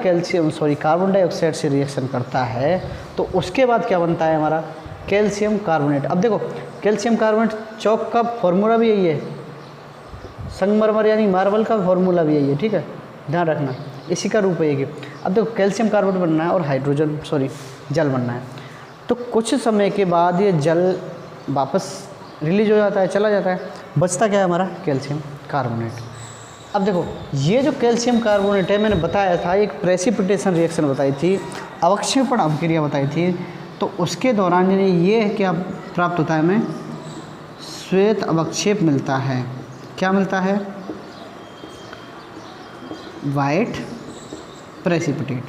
कार्बन डाइऑक्साइड से रिएक्शन करता है, तो उसके बाद क्या बनता है हमारा, कैल्शियम कार्बोनेट। अब देखो कैल्शियम कार्बोनेट चौक का फॉर्मूला भी यही है, संगमरमर यानी मार्बल का फॉर्मूला भी यही है, ठीक है, ध्यान रखना, इसी का रूप है ये। अब देखो कैल्शियम कार्बोनेट बनना है और जल बनना है, तो कुछ समय के बाद ये जल वापस रिलीज हो जाता है, चला जाता है, बचता क्या है हमारा, कैल्शियम कार्बोनेट। अब देखो ये जो कैल्शियम कार्बोनेट है, मैंने बताया था एक प्रेसिपिटेशन रिएक्शन बताई थी, अवक्षेपण अभिक्रिया बताई थी, तो उसके दौरान ये क्या प्राप्त होता है, हमें श्वेत अवक्षेप मिलता है। क्या मिलता है, वाइट प्रेसिपिटेट।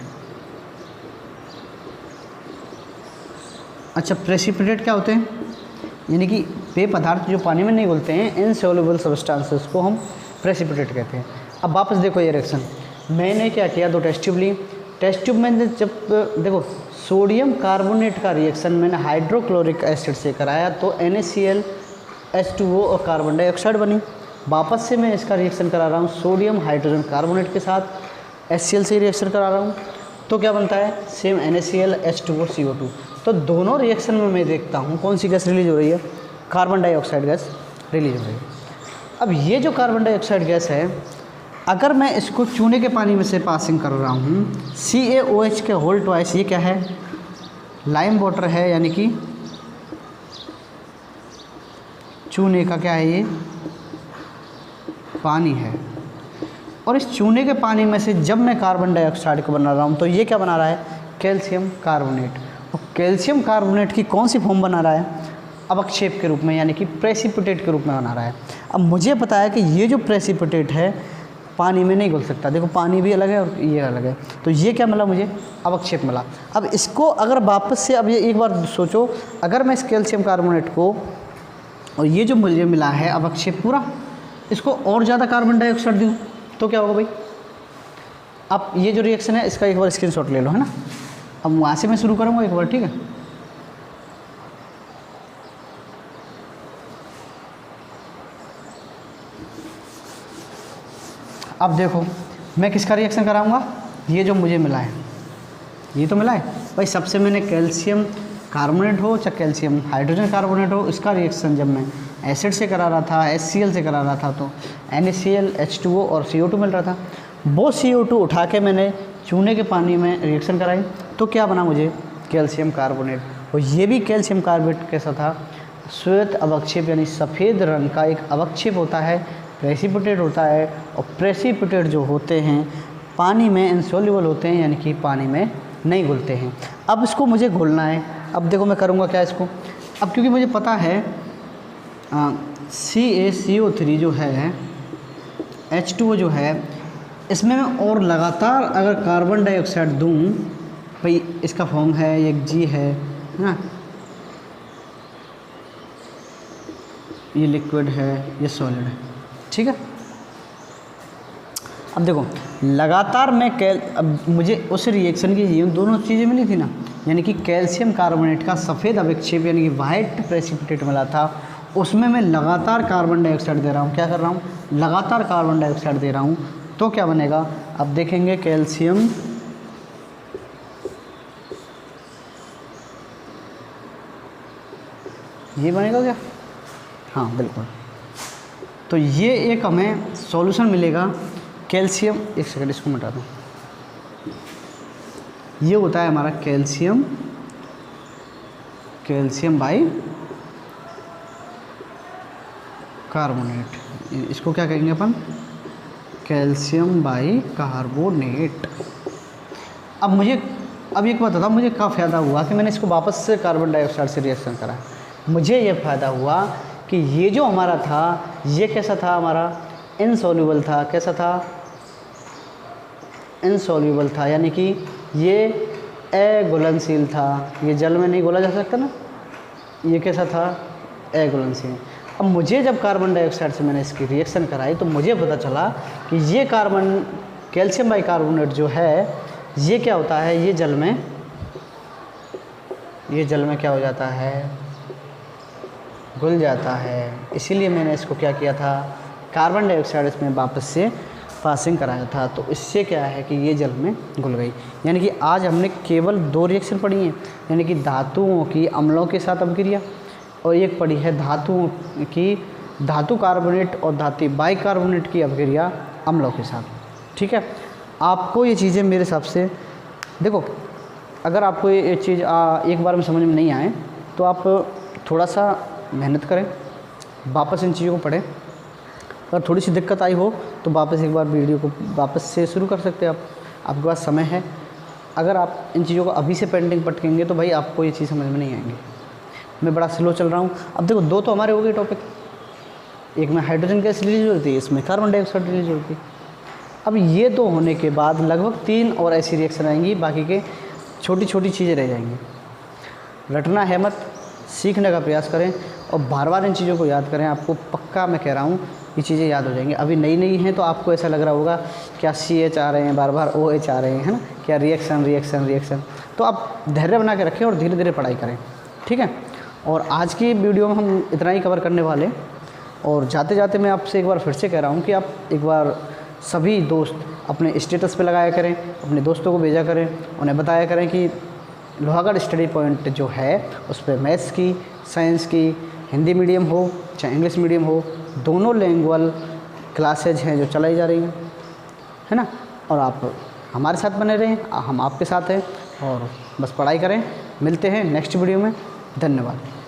अच्छा, प्रेसिपिटेट क्या होते हैं, यानी कि पेय पदार्थ जो पानी में नहीं घुलते हैं, इनसॉल्युबल सब्सटेंसेस को हम प्रेसिपिटेट कहते हैं। अब वापस देखो ये रिएक्शन, मैंने क्या किया, दो टेस्ट ट्यूब ली, टेस्ट ट्यूब में जब देखो सोडियम कार्बोनेट का रिएक्शन मैंने हाइड्रोक्लोरिक एसिड से कराया तो NaCl H2O और कार्बन डाइऑक्साइड बनी। वापस से मैं इसका रिएक्शन करा रहा हूँ सोडियम हाइड्रोजन कार्बोनेट के साथ, HCl से रिएक्शन करा रहा हूँ, तो क्या बनता है, सेम NaCl H2O CO2। तो दोनों रिएक्शन में मैं देखता हूँ कौन सी गैस रिलीज हो रही है, कार्बन डाइऑक्साइड गैस रिलीज हो रही है। अब ये जो कार्बन डाइऑक्साइड गैस है, अगर मैं इसको चूने के पानी में से पासिंग कर रहा हूँ, CaOH के होल ट्वाइस, ये क्या है, लाइम वाटर है, यानी कि चूने का क्या है, ये पानी है। और इस चूने के पानी में से जब मैं कार्बन डाइऑक्साइड को बना रहा हूँ तो ये क्या बना रहा है, कैल्शियम कार्बोनेट। और कैल्शियम कार्बोनेट की कौन सी फॉर्म बना रहा है, अवक्षेप के रूप में, यानी कि प्रेसिपिटेट के रूप में बना रहा है। अब मुझे पता है कि ये जो प्रेसिपिटेट है पानी में नहीं घुल सकता, देखो पानी भी अलग है और ये अलग है, तो ये क्या मिला मुझे, अवक्षेप मिला। अब इसको अगर वापस से, अब ये एक बार सोचो, अगर मैं इस कैल्शियम कार्बोनेट को और ये जो मुझे मिला है अवक्षेप पूरा, इसको और ज़्यादा कार्बन डाइऑक्साइड दूँ तो क्या होगा भाई। अब ये जो रिएक्शन है इसका एक बार स्क्रीनशॉट ले लो, है ना। अब वहाँ से मैं शुरू करूँगा एक बार, ठीक है। अब देखो मैं किसका रिएक्शन कराऊंगा, ये जो मुझे मिला है, ये तो मिला है भाई। सबसे मैंने कैल्शियम कार्बोनेट हो चाहे कैल्शियम हाइड्रोजन कार्बोनेट हो, इसका रिएक्शन जब मैं एसिड से करा रहा था, HCl से करा रहा था, तो NaCl H2O और CO2 मिल रहा था। वो CO2 उठा के मैंने चूने के पानी में रिएक्शन कराई तो क्या बना मुझे, कैल्शियम कार्बोनेट। और ये भी कैल्शियम कार्बोनेट कैसा था, श्वेत अवक्षेप यानी सफ़ेद रंग का एक अवक्षेप होता है, प्रेसिपिटेट होता है। और प्रेसिपिटेट जो होते हैं पानी में इनसॉल्युबल होते हैं, यानी कि पानी में नहीं घुलते हैं। अब इसको मुझे घोलना है। अब देखो मैं करूँगा क्या इसको, अब क्योंकि मुझे पता है CaCO3 जो है, H2O जो है, इसमें मैं और लगातार अगर कार्बन डाइऑक्साइड दूँ, भाई इसका फॉर्म है एक G है ना, ये लिक्विड है, ये सॉलिड है, ठीक है। अब देखो लगातार मैं अब मुझे उस रिएक्शन की ये दोनों चीज़ें मिली थी ना, यानी कि कैल्शियम कार्बोनेट का सफ़ेद अवक्षेप यानी कि वाइट प्रेसिपिटेट मिला था, उसमें मैं लगातार कार्बन डाइऑक्साइड दे रहा हूँ। क्या कर रहा हूँ, लगातार कार्बन डाइऑक्साइड दे रहा हूँ। तो क्या बनेगा, अब देखेंगे कैल्शियम ये बनेगा क्या, हाँ बिल्कुल। तो ये एक हमें सॉल्यूशन मिलेगा कैल्शियम, एक सेकंड इसको मिटा दूँ, ये होता है हमारा कैल्शियम बाई कार्बोनेट, इसको क्या कहेंगे अपन, कैल्शियम बाई कार्बोनेट। अब मुझे अब एक बात बता, मुझे क्या फ़ायदा हुआ कि मैंने इसको वापस से कार्बन डाइऑक्साइड से रिएक्शन करा। मुझे ये फ़ायदा हुआ कि ये जो हमारा था, ये कैसा था, हमारा इनसॉल्युबल था। कैसा था, इनसॉल्युबल था, यानी कि ये अघुलनशील था, ये जल में नहीं घोला जा सकता ना। ये कैसा था, अघुलनशील। अब मुझे जब कार्बन डाइऑक्साइड से मैंने इसकी रिएक्शन कराई तो मुझे पता चला कि ये कैल्शियम बाई कार्बोनेट जो है, ये क्या होता है, ये जल में क्या हो जाता है, घुल जाता है। इसीलिए मैंने इसको क्या किया था, कार्बन डाइऑक्साइड इसमें वापस से पासिंग कराया था। तो इससे क्या है कि ये जल में घुल गई। यानी कि आज हमने केवल 2 रिएक्शन पढ़ी हैं, यानी कि धातुओं की अम्लों के साथ अभिक्रिया, और एक पढ़ी है धातुओं की धातु कार्बोनेट और धातु बाइकार्बोनेट की अभिक्रिया अम्लों के साथ। ठीक है, आपको ये चीज़ें मेरे हिसाब से देखो, अगर आपको ये चीज़ एक बार में समझ में नहीं आए तो आप थोड़ा सा मेहनत करें, वापस इन चीज़ों को पढ़ें। अगर थोड़ी सी दिक्कत आई हो तो वापस एक बार वीडियो को वापस से शुरू कर सकते हैं आप, आपके पास समय है। अगर आप इन चीज़ों को अभी से पेंडिंग पटकेंगे तो भाई आपको ये चीज़ समझ में नहीं आएंगी। मैं बड़ा स्लो चल रहा हूँ। अब देखो 2 तो हमारे हो गए टॉपिक, एक में हाइड्रोजन गैस रिलीज होती है, इसमें कार्बन डाइऑक्साइड रिलीज होती है। अब ये 2 होने के बाद लगभग 3 और ऐसी रिएक्शन आएंगी, बाकी के छोटी छोटी चीज़ें रह जाएंगी। रटना है मत, सीखने का प्रयास करें और बार बार इन चीज़ों को याद करें। आपको पक्का मैं कह रहा हूँ ये चीज़ें याद हो जाएंगी। अभी नई नई हैं तो आपको ऐसा लग रहा होगा क्या CH आ रहे हैं, बार बार OH आ रहे हैं, है ना, क्या रिएक्शन। तो आप धैर्य बना के रखें और धीरे धीरे पढ़ाई करें, ठीक है। और आज की वीडियो में हम इतना ही कवर करने वाले। और जाते जाते मैं आपसे एक बार फिर से कह रहा हूँ कि आप एक बार सभी दोस्त अपने स्टेटस पे लगाया करें, अपने दोस्तों को भेजा करें, उन्हें बताया करें कि लोहागढ़ स्टडी पॉइंट जो है उस पर मैथ्स की, साइंस की, हिंदी मीडियम हो चाहे इंग्लिश मीडियम हो, दोनों लैंग्वेज क्लासेज हैं जो चलाई जा रही हैं, है ना। और आप हमारे साथ बने रहें, हम आपके साथ हैं, और बस पढ़ाई करें। मिलते हैं नेक्स्ट वीडियो में। धन्यवाद।